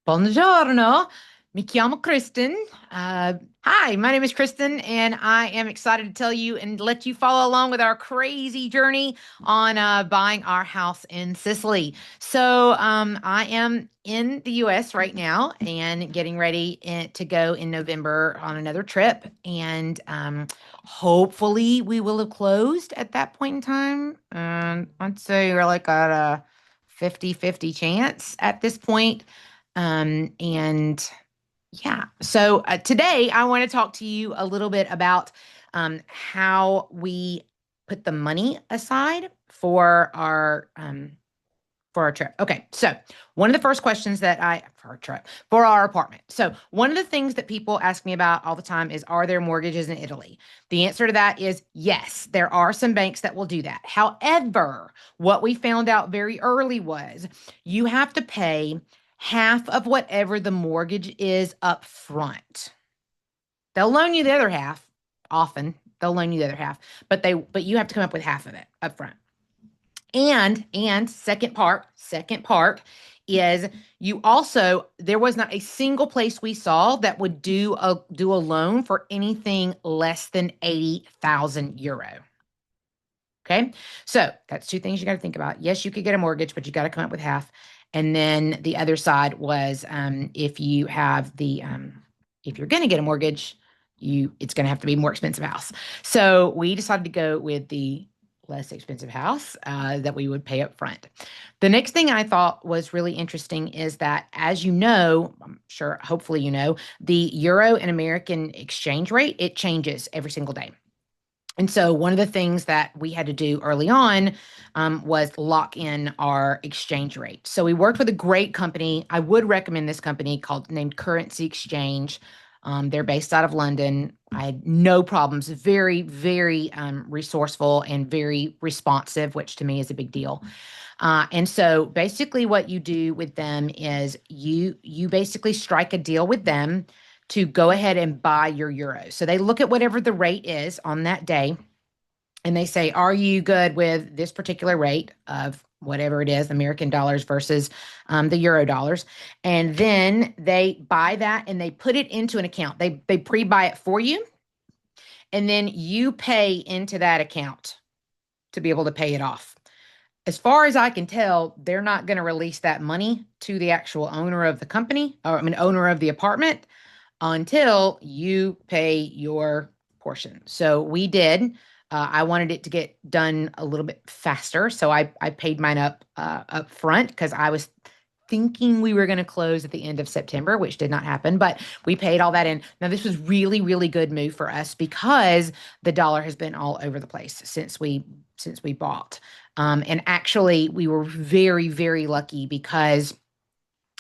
Buongiorno, mi chiamo Kristen. Hi, my name is Kristen, and I am excited to tell you and let you follow along with our crazy journey on buying our house in Sicily. I am in the US right now and getting ready to go in November on another trip. And hopefully, we will have closed at that point in time. I'd say we're like at a 50-50 chance at this point. And yeah, today I want to talk to you a little bit about how we put the money aside for our trip. Okay, so one of the first questions that I for our trip for our apartment. So one of the things that people ask me about all the time is, are there mortgages in Italy? The answer to that is yes, there are some banks that will do that. However, what we found out very early was you have to pay half of whatever the mortgage is up front. They'll loan you the other half. Often they'll loan you the other half, but you have to come up with half of it up front. And second part is you also there was not a single place we saw that would do a loan for anything less than 80,000 euro. Okay. So that's two things you got to think about. Yes, you could get a mortgage, but you got to come up with half. And then the other side was if you're going to get a mortgage, it's going to have to be a more expensive house. So we decided to go with the less expensive house that we would pay up front. The next thing I thought was really interesting is that, as you know, I'm sure, hopefully you know, the euro and American exchange rate, it changes every single day. And so one of the things that we had to do early on was lock in our exchange rate. So we worked with a great company. I would recommend this company named Currency Exchange. They're based out of London. I had no problems. Very, very resourceful and very responsive, which to me is a big deal. And so basically what you do with them is you basically strike a deal with them to go ahead and buy your euros. So they look at whatever the rate is on that day and they say, are you good with this particular rate of whatever it is, American dollars versus the euro dollars? And then they buy that and they put it into an account. They pre-buy it for you. And then you pay into that account to be able to pay it off. As far as I can tell, they're not going to release that money to the actual owner of the company, or I mean, owner of the apartment, until you pay your portion. So we did. I wanted it to get done a little bit faster, so I paid mine up front because I was thinking we were going to close at the end of September, which did not happen, but we paid all that in. Now, this was really, really good move for us because the dollar has been all over the place since we bought. And actually, we were very, very lucky because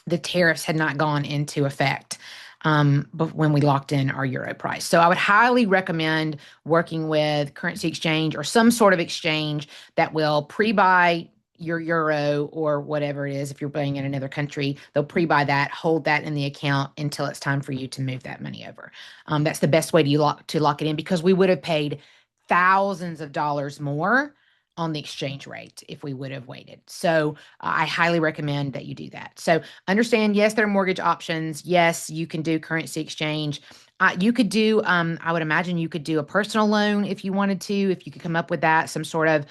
the tariffs had not gone into effect but when we locked in our euro price. So I would highly recommend working with currency exchange or some sort of exchange that will pre-buy your euro or whatever it is. If you're buying in another country, they'll pre-buy that, hold that in the account until it's time for you to move that money over. That's the best way to lock it in, because we would have paid thousands of dollars more on the exchange rate if we would have waited. So I highly recommend that you do that. So understand, yes, there are mortgage options. Yes, you can do currency exchange. You could do, I would imagine you could do a personal loan if you wanted to, if you could come up with that, some sort of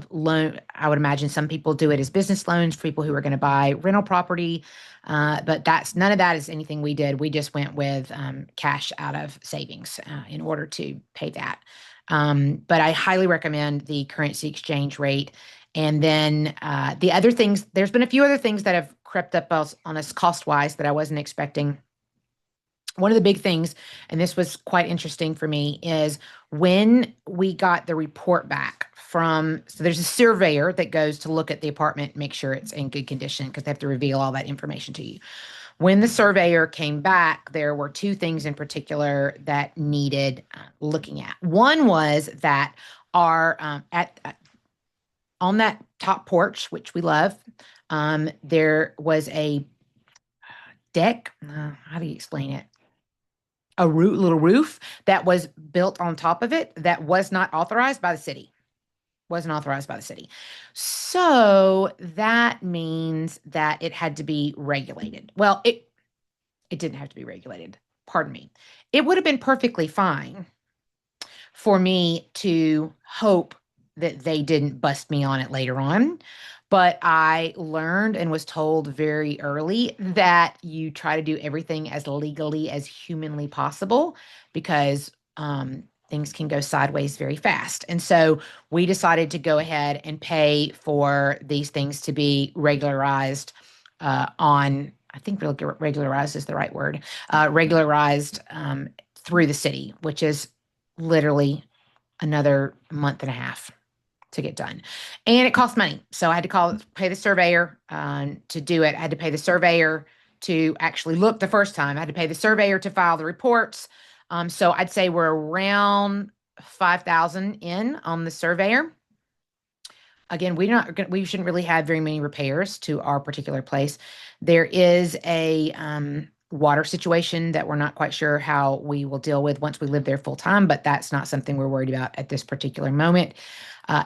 loan. I would imagine some people do it as business loans for people who are going to buy rental property. But none of that is anything we did. We just went with cash out of savings in order to pay that. But I highly recommend the currency exchange rate. And then the other things, there's been a few other things that have crept up on us cost-wise that I wasn't expecting. One of the big things, and this was quite interesting for me, is when we got the report back so there's a surveyor that goes to look at the apartment, make sure it's in good condition, because they have to reveal all that information to you. When the surveyor came back, there were two things in particular that needed looking at. One was that our on that top porch, which we love, there was a deck. How do you explain it? A little roof that was built on top of it that was not authorized by the city wasn't authorized by the city. So that means that it had to be regulated. Well, it didn't have to be regulated. Pardon me. It would have been perfectly fine for me to hope that they didn't bust me on it later on. But I learned and was told very early that you try to do everything as legally as humanly possible because things can go sideways very fast. And so we decided to go ahead and pay for these things to be regularized I think regularized is the right word, regularized through the city, which is literally another month and a half to get done. And it cost money. So I had to pay the surveyor to do it. I had to pay the surveyor to actually look the first time. I had to pay the surveyor to file the reports. So I'd say we're around 5,000 in on the surveyor. Again, we shouldn't really have very many repairs to our particular place. There is a water situation that we're not quite sure how we will deal with once we live there full time, but that's not something we're worried about at this particular moment.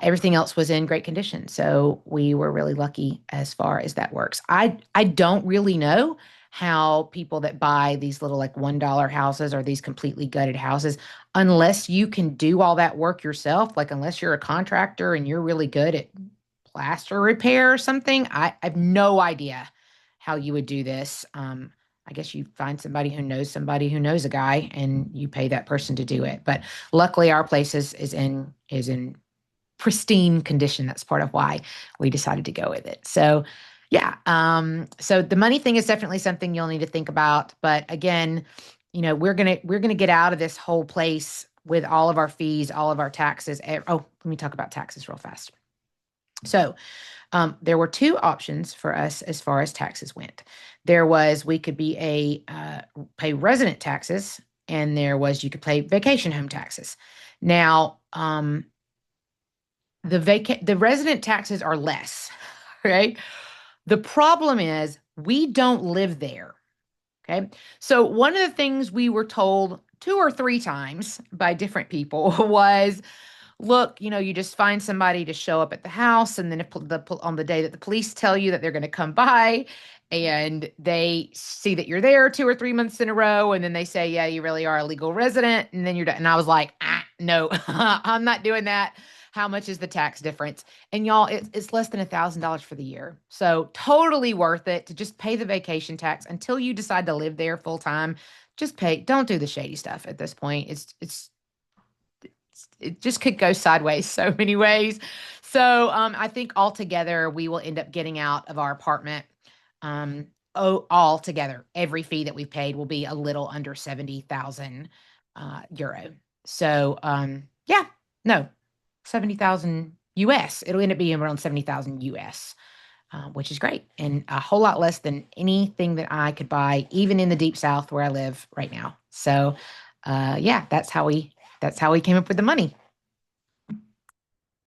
Everything else was in great condition, so we were really lucky as far as that works. I don't really know how people that buy these little like $1 houses or these completely gutted houses, unless you can do all that work yourself, like unless you're a contractor and you're really good at plaster repair or something, I have no idea how you would do this. I guess you find somebody who knows a guy and you pay that person to do it. But luckily our place is in pristine condition. That's part of why we decided to go with it. So yeah. So the money thing is definitely something you'll need to think about. But again, we're gonna get out of this whole place with all of our fees, all of our taxes. Oh, let me talk about taxes real fast. So there were two options for us as far as taxes went. We could pay resident taxes, and you could pay vacation home taxes. Now, the resident taxes are less, right? The problem is we don't live there. Okay. So one of the things we were told two or three times by different people was, look, you just find somebody to show up at the house, and then on the day that the police tell you that they're going to come by, and they see that you're there 2 or 3 months in a row, and then they say, yeah, you really are a legal resident, and then you're done. And I was like, no, I'm not doing that. How much is the tax difference? And y'all, it's less than $1,000 for the year. So totally worth it to just pay the vacation tax until you decide to live there full time. Just pay. Don't do the shady stuff at this point. It just could go sideways so many ways. So I think altogether we will end up getting out of our apartment. Altogether, every fee that we've paid will be a little under 70,000 euro. So yeah, no, 70,000 US. It'll end up being around 70,000 US. Which is great and a whole lot less than anything that I could buy, even in the deep South where I live right now. So, yeah, that's how we came up with the money.